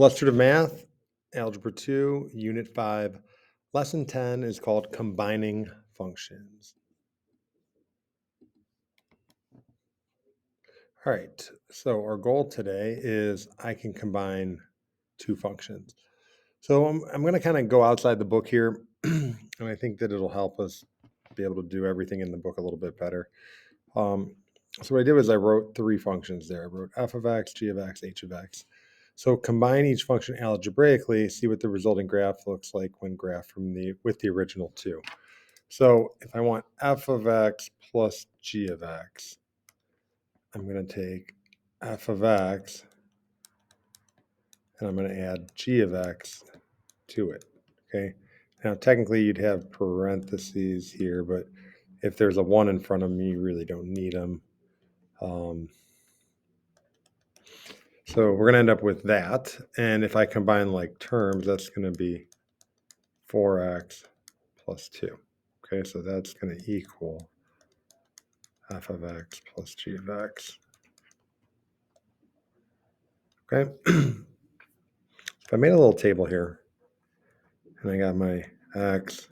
Illustrative Math, Algebra 2, Unit 5, Lesson 10 is called Combining Functions. All right, so our goal today is I can combine two functions. So I'm going to kind of go outside the book here, and I think that it'll help us be able to do everything in the book a little bit better. So what I did was I wrote three functions there. I wrote f of x, g of x, h of x. So combine each function algebraically, see what the resulting graph looks like when graphed with the original two. So if I want f of x plus g of x, I'm going to take f of x and I'm going to add g of x to it. Okay. Now technically you'd have parentheses here, but if there's a 1 in front of me, you really don't need them. So we're going to end up with that. And if I combine like terms, that's going to be 4x plus 2. Okay, so that's going to equal f of x plus g of x. Okay. If I made a little table here, and I got my x,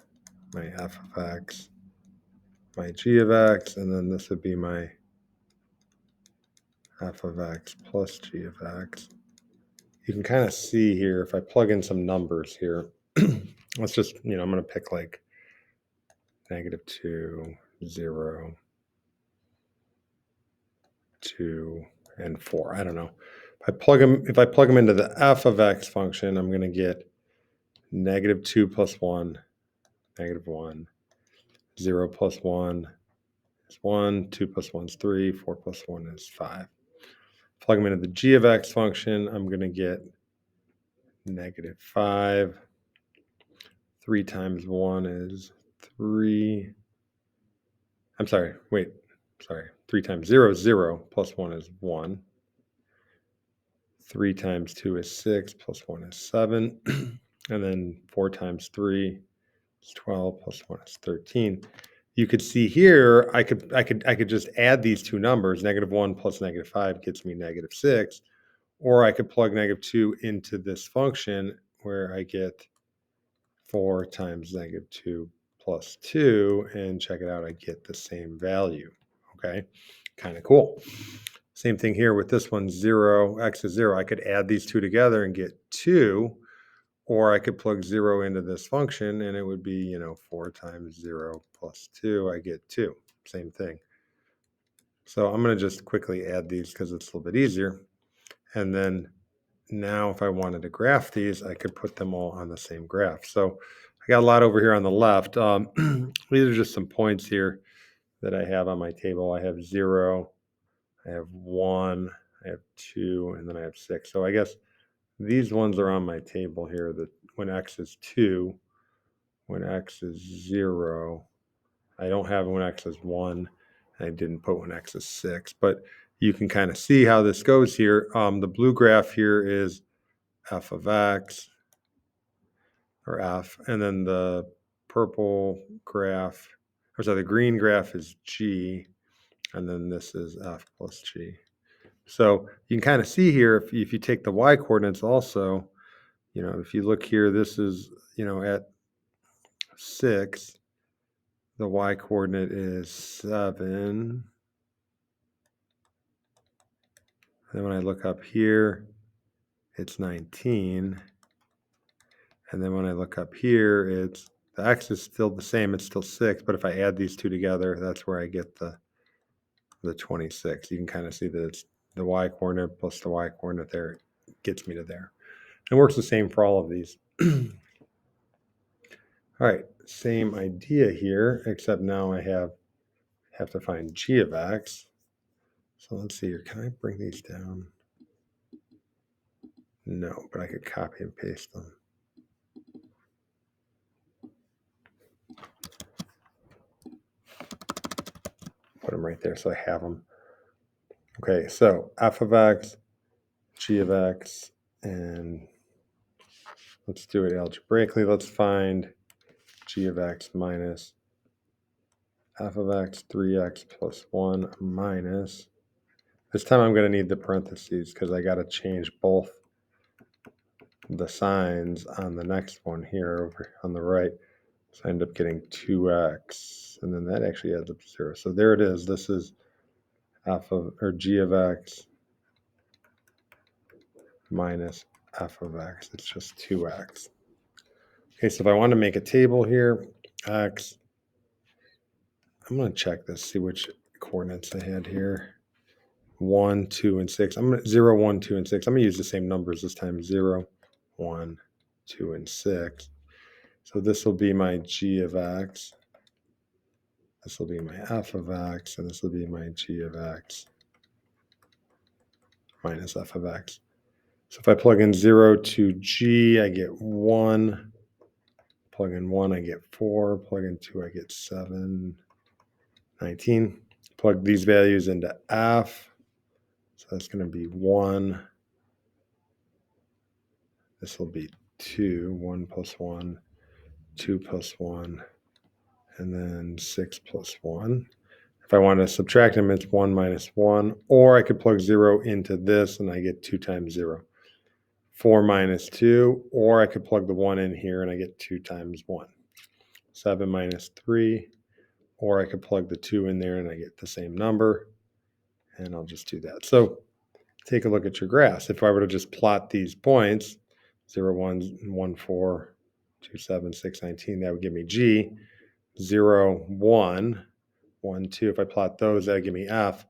my f of x, my g of x, and then this would be my f of x plus g of x. You can kind of see here, if I plug in some numbers here, let's just, I'm going to pick like -2, 0, 2, and 4. I don't know. If I plug them into the f of x function, I'm going to get -2 plus 1, -1, 0 plus 1 is 1, 2 plus 1 is 3, 4 plus 1 is 5. Plug them into the g of x function, I'm going to get -5. 3 times 1 is 3. I'm sorry, wait, sorry. 3 times 0 is 0, plus 1 is 1. 3 times 2 is 6, plus 1 is 7. And then 4 times 3 is 12, plus 1 is 13. You could see here, I could just add these two numbers. -1 plus -5 gets me -6. Or I could plug -2 into this function where I get 4 times -2 plus 2, and check it out, I get the same value. Okay, kind of cool. Same thing here with this one, 0, x is 0. I could add these two together and get 2, or I could plug 0 into this function and it would be, 4 times 0 plus 2, I get 2. Same thing. So I'm going to just quickly add these because it's a little bit easier. And then now if I wanted to graph these, I could put them all on the same graph. So I got a lot over here on the left. These are just some points here that I have on my table. I have 0, I have 1, I have 2, and then I have 6. So I guess these ones are on my table here, that when x is 2, when x is 0, I don't have when x is 1, I didn't put when x is 6, but you can kind of see how this goes here. The blue graph here is f of x, or f, and then the purple graph, or sorry, the green graph is g, and then this is f plus g. So you can kind of see here, if you take the y coordinates also, if you look here, this is, at 6, the y coordinate is 7. And then when I look up here, it's 19. And then when I look up here, the x is still the same, it's still 6, but if I add these two together, that's where I get the 26. You can kind of see that it's the y coordinate plus the y coordinate there gets me to there. It works the same for all of these. All right, same idea here, except now I have to find g of x. So let's see here. Can I bring these down? No, but I could copy and paste them. Put them right there so I have them. Okay, so f of x, g of x, and let's do it algebraically. Let's find g of x minus f of x, 3x plus 1 minus. This time I'm going to need the parentheses because I got to change both the signs on the next one here over on the right. So I end up getting 2x, and then that actually adds up to 0. So there it is. This is f of, or g of x minus f of x. It's just 2x. Okay, so if I want to make a table here, x, I'm going to check this, see which coordinates I had here. 1, 2, and 6. I'm going to 0, 1, 2, and 6. I'm going to use the same numbers this time. 0, 1, 2, and 6. So this will be my g of x. This will be my f of x, and this will be my g of x minus f of x. So if I plug in 0 to g, I get 1. Plug in 1, I get 4. Plug in 2, I get 7, 19. Plug these values into f. So that's going to be 1. This will be 2. 1 plus 1, 2 plus 1, and then 6 plus 1. If I want to subtract them, it's 1 minus 1. Or I could plug 0 into this, and I get 2 times 0. 4 minus 2. Or I could plug the 1 in here, and I get 2 times 1. 7 minus 3. Or I could plug the 2 in there, and I get the same number. And I'll just do that. So take a look at your graphs. If I were to just plot these points, 0, 1, 1, 4, 2, 7, 6, 19, that would give me G. 0, 1, 1, 2. If I plot those, that would give me F.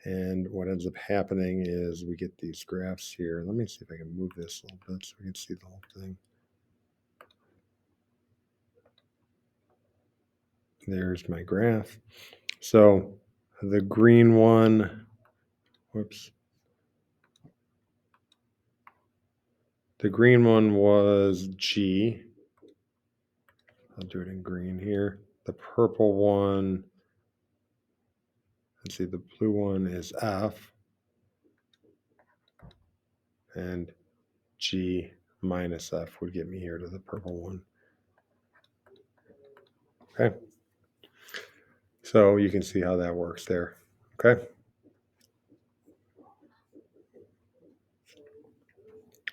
And what ends up happening is we get these graphs here. Let me see if I can move this a little bit so we can see the whole thing. There's my graph. So the green one, whoops. The green one was G. I'll do it in green here. The purple one, let's see, the blue one is F. And G minus F would get me here to the purple one. Okay. So you can see how that works there. Okay.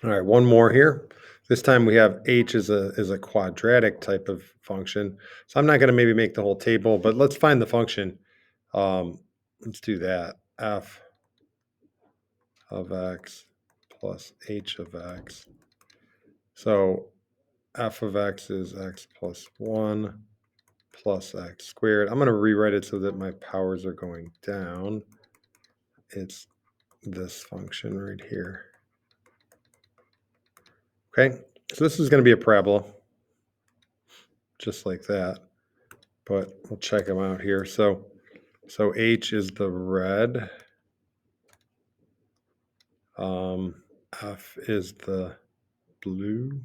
All right, one more here. This time we have h is a quadratic type of function. So I'm not going to maybe make the whole table, but let's find the function. Let's do that. F of x plus h of x. So f of x is x plus 1 plus x squared. I'm going to rewrite it so that my powers are going down. It's this function right here. Okay, so this is going to be a parabola, just like that. But we'll check them out here. So H is the red. F is the blue.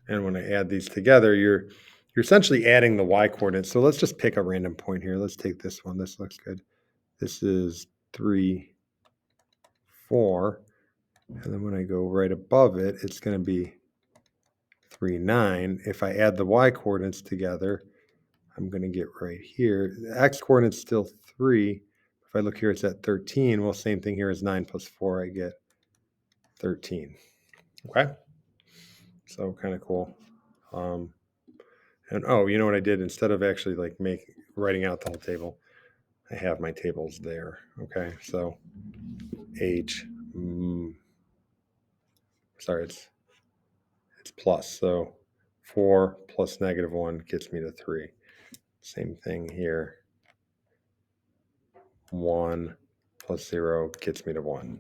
And when I add these together, you're essentially adding the y coordinates. So let's just pick a random point here. Let's take this one. This looks good. This is 3, 4. And then when I go right above it, it's going to be 3, 9. If I add the y coordinates together, I'm going to get right here. The x coordinate's still 3. If I look here, it's at 13. Well, same thing here is 9 plus 4. I get 13. Okay? So kind of cool. And oh, you know what I did? Instead of actually like writing out the whole table, I have my tables there. Okay, so H, sorry, it's plus. So 4 plus -1 gets me to 3. Same thing here. 1 plus 0 gets me to 1.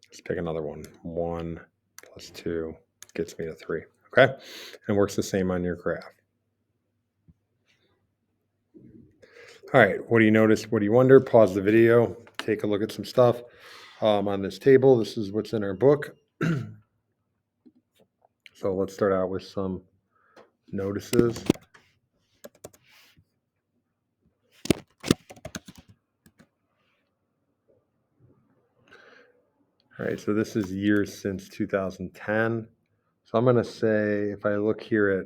Let's pick another one. 1 plus 2 gets me to 3. Okay? And it works the same on your graph. All right, what do you notice? What do you wonder? Pause the video, take a look at some stuff on this table. This is what's in our book. So let's start out with some notices. All right, so this is years since 2010. So I'm going to say if I look here at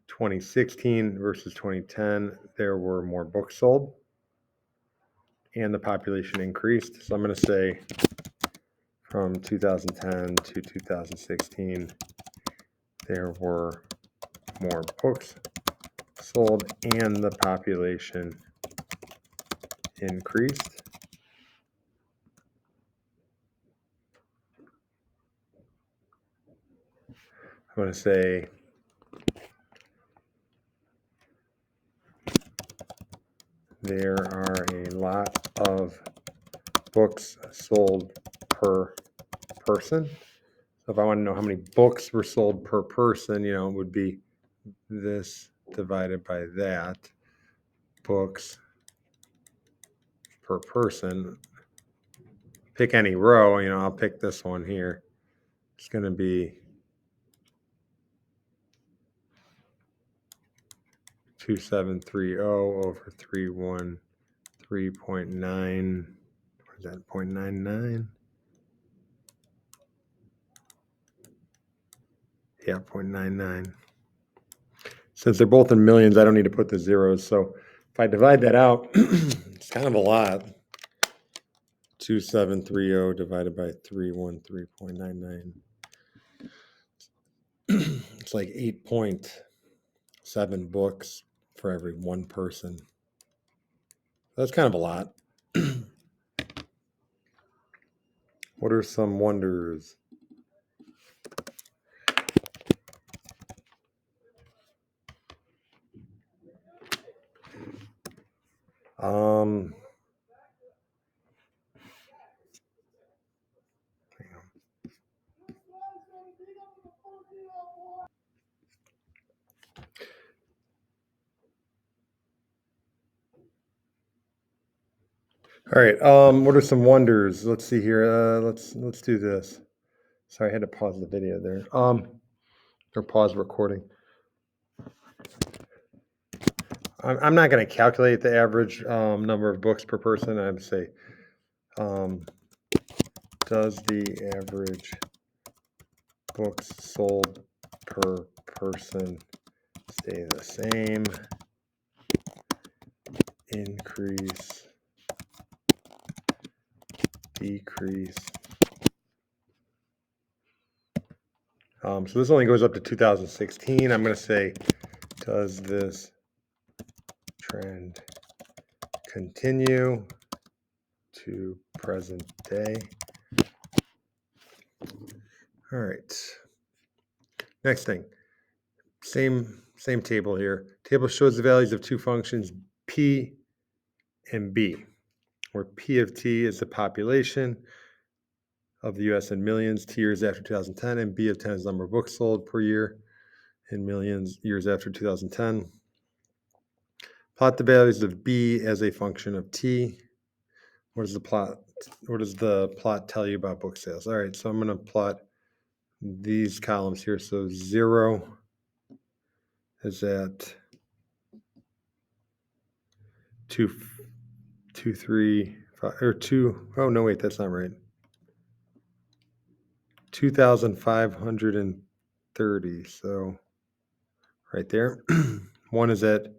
2016 versus 2010, there were more books sold and the population increased. So I'm going to say from 2010 to 2016, there were more books sold and the population increased. I'm going to say there are a lot of books sold per person. So if I want to know how many books were sold per person, it would be this divided by that. Books per person. Pick any row, I'll pick this one here. It's going to be 2730 over 313.9. What is that? 0.99? Yeah, 0.99. Since they're both in millions, I don't need to put the zeros. So if I divide that out, it's kind of a lot. 2730 divided by 313.99. It's like 8.7 books for every one person. That's kind of a lot. What are some wonders? All right. What are some wonders? Let's see here. Let's do this. Sorry, I had to pause the video there. Or pause recording. I'm not going to calculate the average number of books per person. I would say, does the average books sold per person stay the same? Increase, decrease. So this only goes up to 2016. I'm going to say, does this trend continue to present day? All right. Next thing, same table here. Table shows the values of two functions p and b, where p of t is the population of the U.S. in millions, t years after 2010, and b of 10 is the number of books sold per year in millions years after 2010. Plot the values of b as a function of t. What does the plot tell you about book sales? All right, so I'm going to plot these columns here. So 0 is at 2, 3, 5, or 2. Oh no, wait, that's not right. 2,530. So right there. 1 is at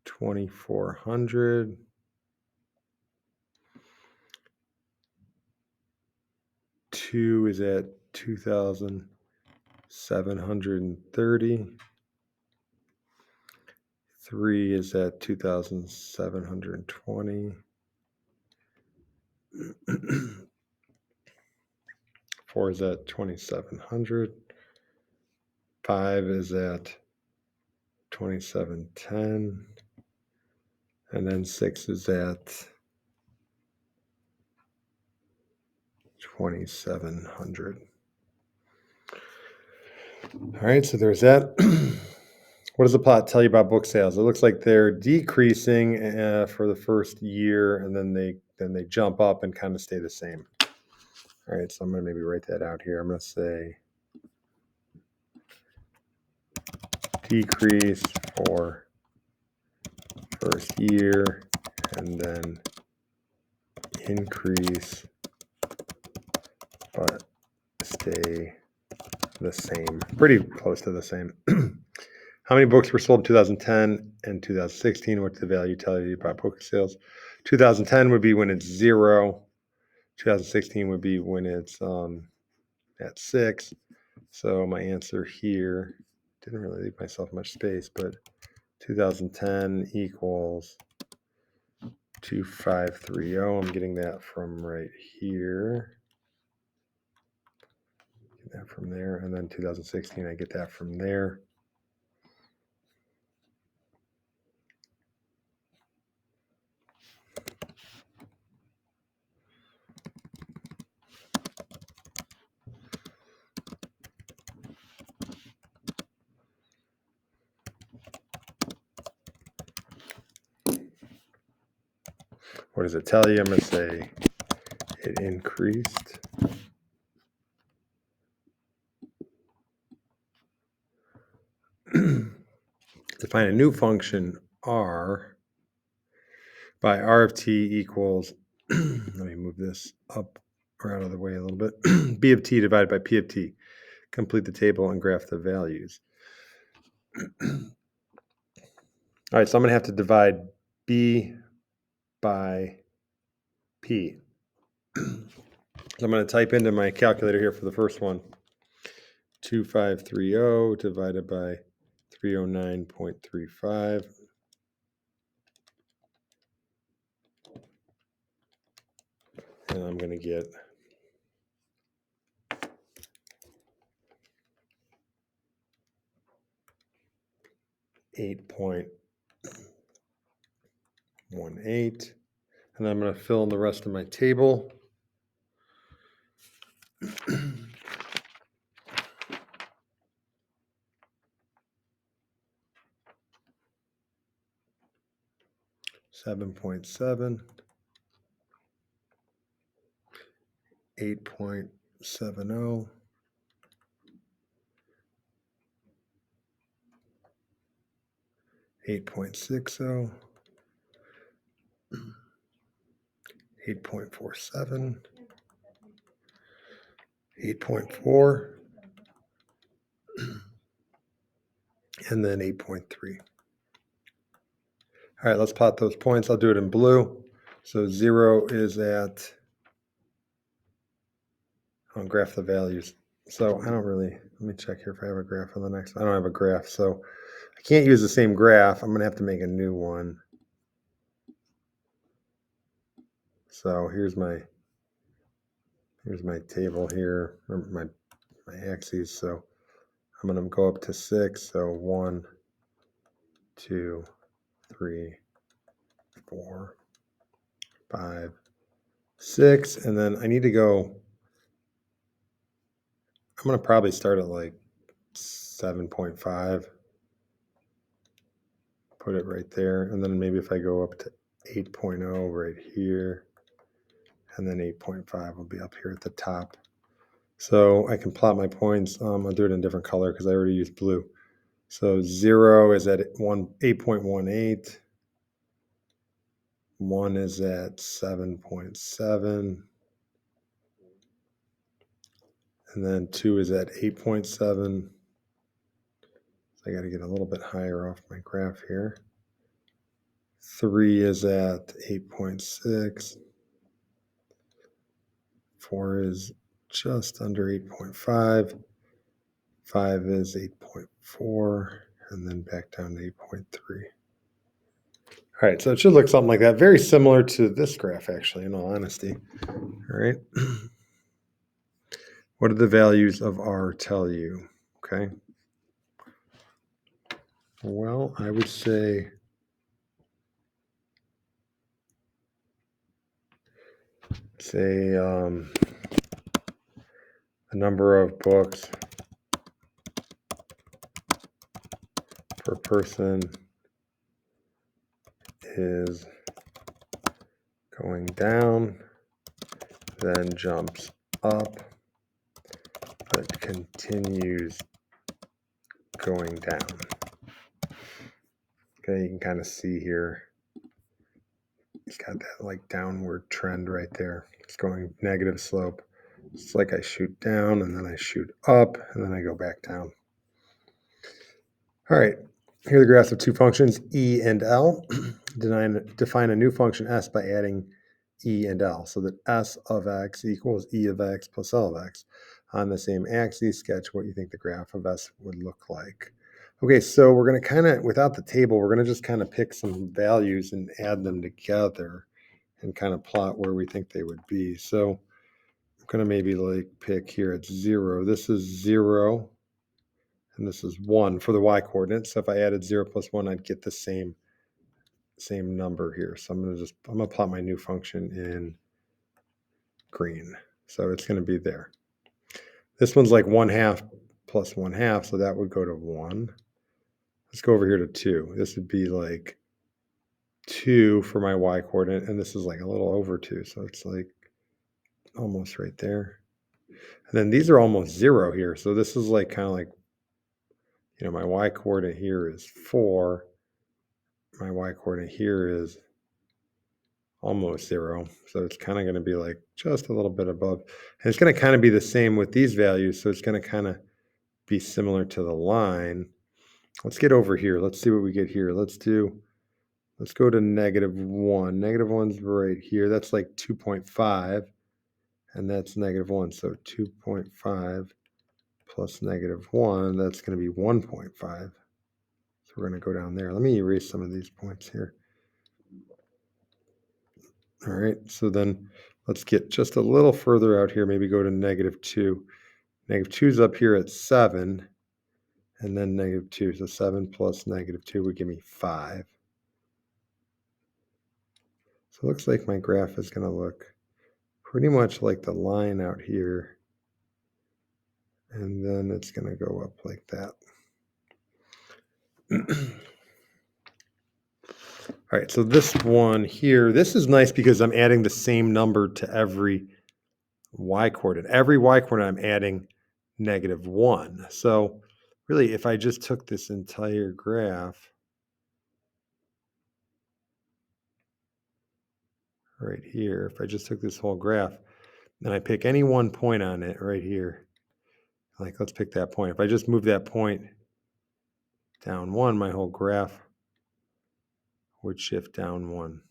2,400. 2 is at 2,730. 3 is at 2,720. 4 is at 2,700. 5 is at 2,710. And then 6 is at 2,700. All right, so there's that. What does the plot tell you about book sales? It looks like they're decreasing for the first year, and then they jump up and kind of stay the same. All right, so I'm going to maybe write that out here. I'm going to say decrease for first year, and then increase, but stay the same, pretty close to the same. How many books were sold in 2010 and 2016? What's the value tell you about book sales? 2010 would be when it's 0. 2016 would be when it's at 6. So my answer here, didn't really leave myself much space, but 2010 equals 2530. I'm getting that from right here. Get that from there. And then 2016, I get that from there. What does it tell you? I'm going to say it increased. Define a new function r by r of t equals, let me move this up or out of the way a little bit, b of t divided by p of t. Complete the table and graph the values. All right, so I'm going to have to divide b by p. So I'm going to type into my calculator here for the first one, 2530 divided by 309.35. And I'm going to get 8.18. And I'm going to fill in the rest of my table. 7.7, 8.70, 8.60, 8.47, 8.4, and then 8.3. All right, let's plot those points. I'll do it in blue. So 0 is at, I'll graph the values. So I don't really, let me check here if I have a graph on the next. I don't have a graph, so I can't use the same graph. I'm going to have to make a new one. So here's my table here, or my axes. So I'm going to go up to 6. So 1, 2, 3, 4, 5, 6. And then I need to go, I'm going to probably start at like 7.5. Put it right there. And then maybe if I go up to 8.0 right here, and then 8.5 will be up here at the top. So I can plot my points. I'll do it in a different color because I already used blue. So 0 is at 8.18. 1 is at 7.7. And then 2 is at 8.7. So I got to get a little bit higher off my graph here. 3 is at 8.6. 4 is just under 8.5. 5 is 8.4. And then back down to 8.3. All right, so it should look something like that. Very similar to this graph, actually, in all honesty. All right. What do the values of R tell you? Okay. Well, I would say the number of books per person is going down, then jumps up, but continues going down. Okay, you can kind of see here, it's got that like downward trend right there. It's going negative slope. It's like I shoot down and then I shoot up and then I go back down. All right, here are the graphs of two functions, E and L. Define a new function S by adding E and L, so that S of X equals E of X plus L of X. On the same axis, sketch what you think the graph of S would look like. Okay, so we're going to kind of, without the table, we're going to just kind of pick some values and add them together and kind of plot where we think they would be. So I'm going to maybe like pick here at 0. This is 0, and this is 1 for the y coordinate. So if I added 0 plus 1, I'd get the same number here. So I'm going to plot my new function in green. So it's going to be there. This one's like 1/2 plus 1/2, so that would go to 1. Let's go over here to 2. This would be like 2 for my y coordinate, and this is like a little over 2, so it's like almost right there. And then these are almost 0 here, so this is like kind of like, my y coordinate here is 4. My y coordinate here is almost 0, so it's kind of going to be like just a little bit above. And it's going to kind of be the same with these values, so it's going to kind of be similar to the line. Let's get over here. Let's see what we get here. Let's go to -1. -1's right here. That's like 2.5, and that's -1. So 2.5 plus -1, that's going to be 1.5. So we're going to go down there. Let me erase some of these points here. All right, so then let's get just a little further out here. Maybe go to -2. -2's up here at 7, and then -2. So 7 plus -2 would give me 5. So it looks like my graph is going to look pretty much like the line out here. And then it's going to go up like that. All right, so this one here, this is nice because I'm adding the same number to every y coordinate. Every y coordinate, I'm adding -1. So really, if I just took this entire graph right here, if I just took this whole graph, and I pick any one point on it right here, like let's pick that point. If I just move that point down 1, my whole graph would shift down 1.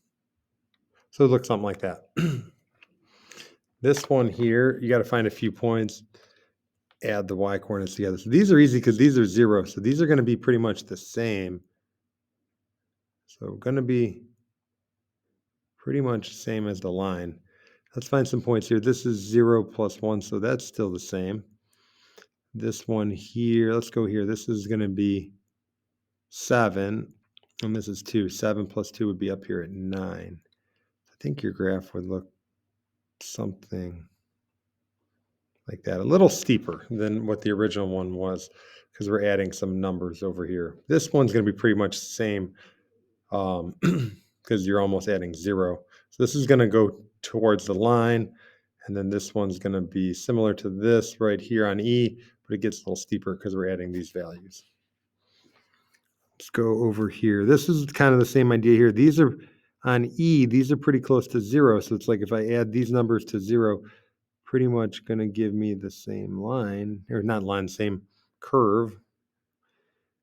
So it looks something like that. This one here, you got to find a few points, add the y coordinates together. So these are easy because these are 0. So these are going to be pretty much the same. So going to be pretty much the same as the line. Let's find some points here. This is 0 plus 1, so that's still the same. This one here, let's go here. This is going to be 7, and this is 2. 7 plus 2 would be up here at 9. I think your graph would look something like that, a little steeper than what the original one was because we're adding some numbers over here. This one's going to be pretty much the same because you're almost adding 0. So this is going to go towards the line, and then this one's going to be similar to this right here on E, but it gets a little steeper because we're adding these values. Let's go over here. This is kind of the same idea here. These are on E, these are pretty close to 0. So it's like if I add these numbers to 0, pretty much going to give me the same line, or not line, same curve.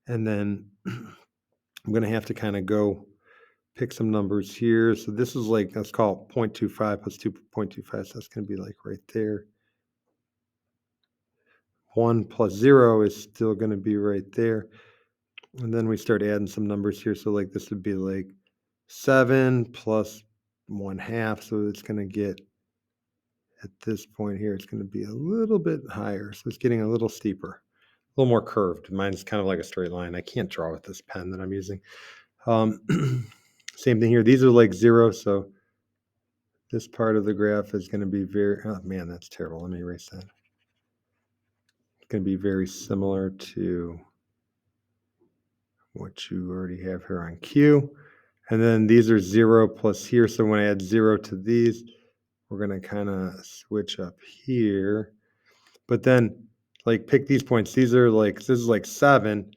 And then I'm going to have to kind of go pick some numbers here. So this is like, let's call it 0.25 plus 2.25. So that's going to be like right there. 1 plus 0 is still going to be right there. And then we start adding some numbers here. So like this would be like 7 plus 1/2. So it's going to get, at this point here, it's going to be a little bit higher. So it's getting a little steeper, a little more curved. Mine's kind of like a straight line. I can't draw with this pen that I'm using. Same thing here. These are like 0. So this part of the graph is going to be very, oh man, that's terrible. Let me erase that. It's going to be very similar to what you already have here on Q. And then these are 0 plus here. So when I add 0 to these, we're going to kind of switch up here. But then like pick these points. These are like, this is like 7.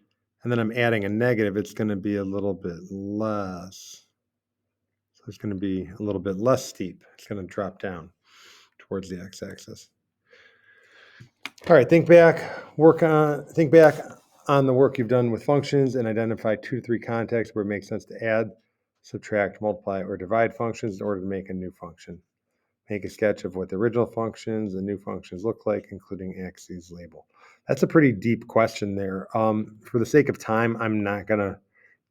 And then I'm adding a negative. It's going to be a little bit less. So it's going to be a little bit less steep. It's going to drop down towards the x-axis. All right, think back on the work you've done with functions and identify 2 to 3 contexts where it makes sense to add subtract, multiply, or divide functions in order to make a new function. Make a sketch of what the original functions and new functions look like, including axes label. That's a pretty deep question there. For the sake of time, I'm not going to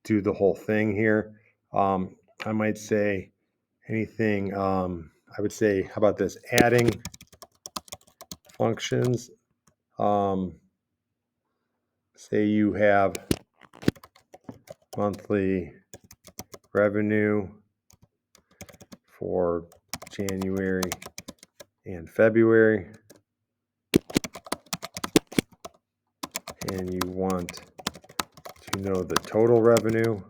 do the whole thing here. I might say anything. I would say, how about this? Adding functions. Say you have monthly revenue for January and February, and you want to know the total revenue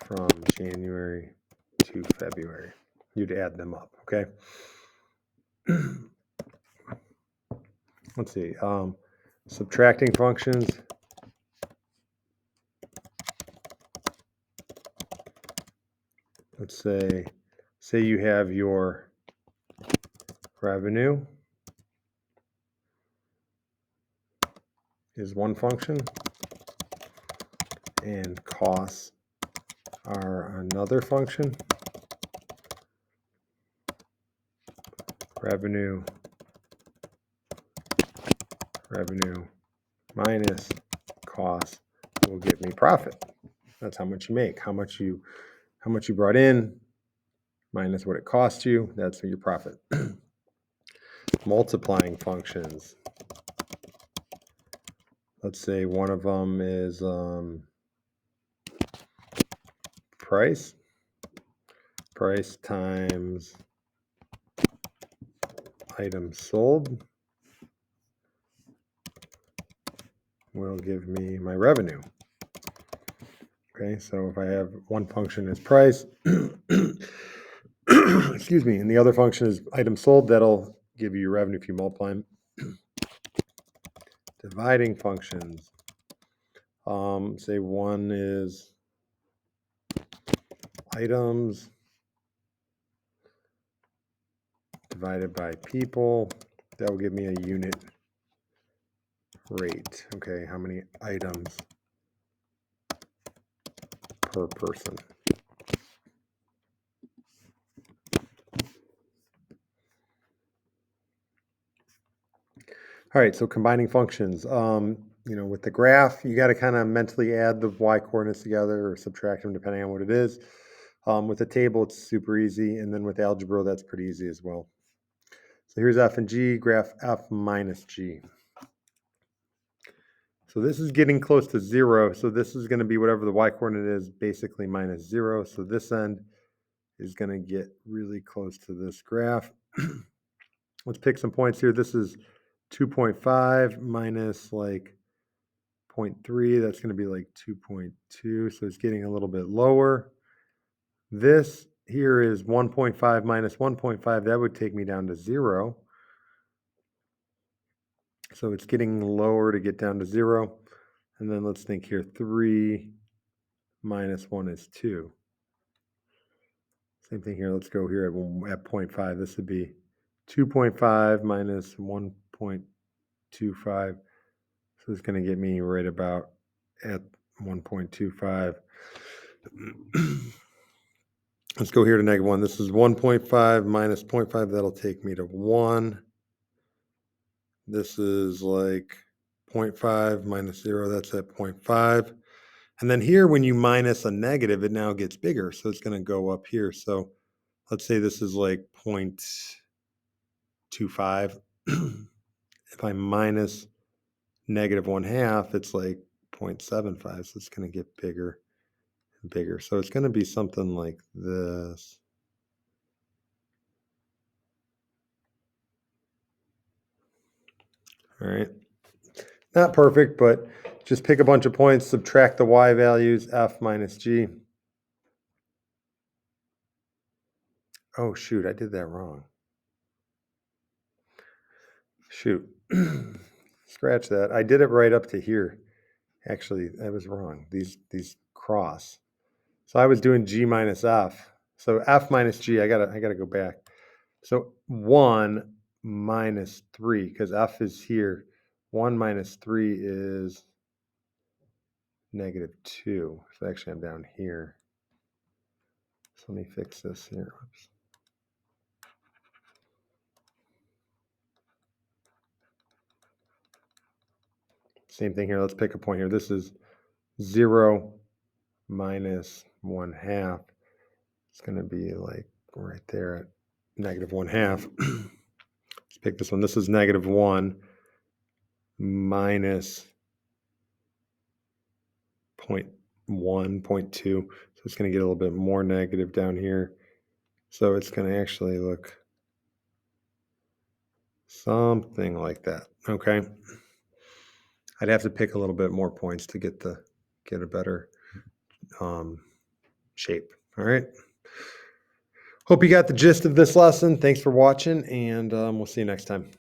from January to February. You'd add them up, okay? Let's see, subtracting functions. Let's say you have your revenue is one function and costs are another function. Revenue minus cost will give me profit. That's how much you make. How much you brought in minus what it cost you. That's your profit. Multiplying functions. Let's say one of them is price. Price times items sold will give me my revenue. Okay, so if I have one function is price, excuse me, and the other function is items sold, that'll give you your revenue if you multiply them. Dividing functions. Say one is items divided by people. That will give me a unit rate. Okay, how many items per person. All right, so combining functions. With the graph, you got to kind of mentally add the y coordinates together or subtract them depending on what it is. With the table, it's super easy. And then with algebra, that's pretty easy as well. So here's f and g, graph f minus g. So this is getting close to 0. So this is going to be whatever the y coordinate is, basically minus 0. So this end is going to get really close to this graph. Let's pick some points here. This is 2.5 minus like 0.3. That's going to be like 2.2. So it's getting a little bit lower. This here is 1.5 minus 1.5. That would take me down to 0. So it's getting lower to get down to 0. And then let's think here. 3 minus 1 is 2. Same thing here. Let's go here at 0.5. This would be 2.5 minus 1.25. So it's going to get me right about at 1.25. Let's go here to -1. This is 1.5 minus 0.5. That'll take me to 1. This is like 0.5 minus 0. That's at 0.5. And then here, when you minus a negative, it now gets bigger. So it's going to go up here. So let's say this is like 0.25. If I minus -1/2, it's like 0.75. So it's going to get bigger and bigger. So it's going to be something like this. All right. Not perfect, but just pick a bunch of points, subtract the y values, f minus g. Oh, shoot, I did that wrong. Shoot. Scratch that. I did it right up to here. Actually, I was wrong. These cross. So I was doing g minus f. So f minus g, I gotta go back. So 1 minus 3, because f is here. 1 minus 3 is -2. So actually I'm down here. So let me fix this here. Oops. Same thing here. Let's pick a point here. This is 0 minus 1/2. It's going to be like right there at -1/2. Let's pick this one. This is -1 minus 0.1, 0.2. So it's going to get a little bit more negative down here. So it's going to actually look something like that. Okay. I'd have to pick a little bit more points to get a better shape. All right. Hope you got the gist of this lesson. Thanks for watching, and we'll see you next time.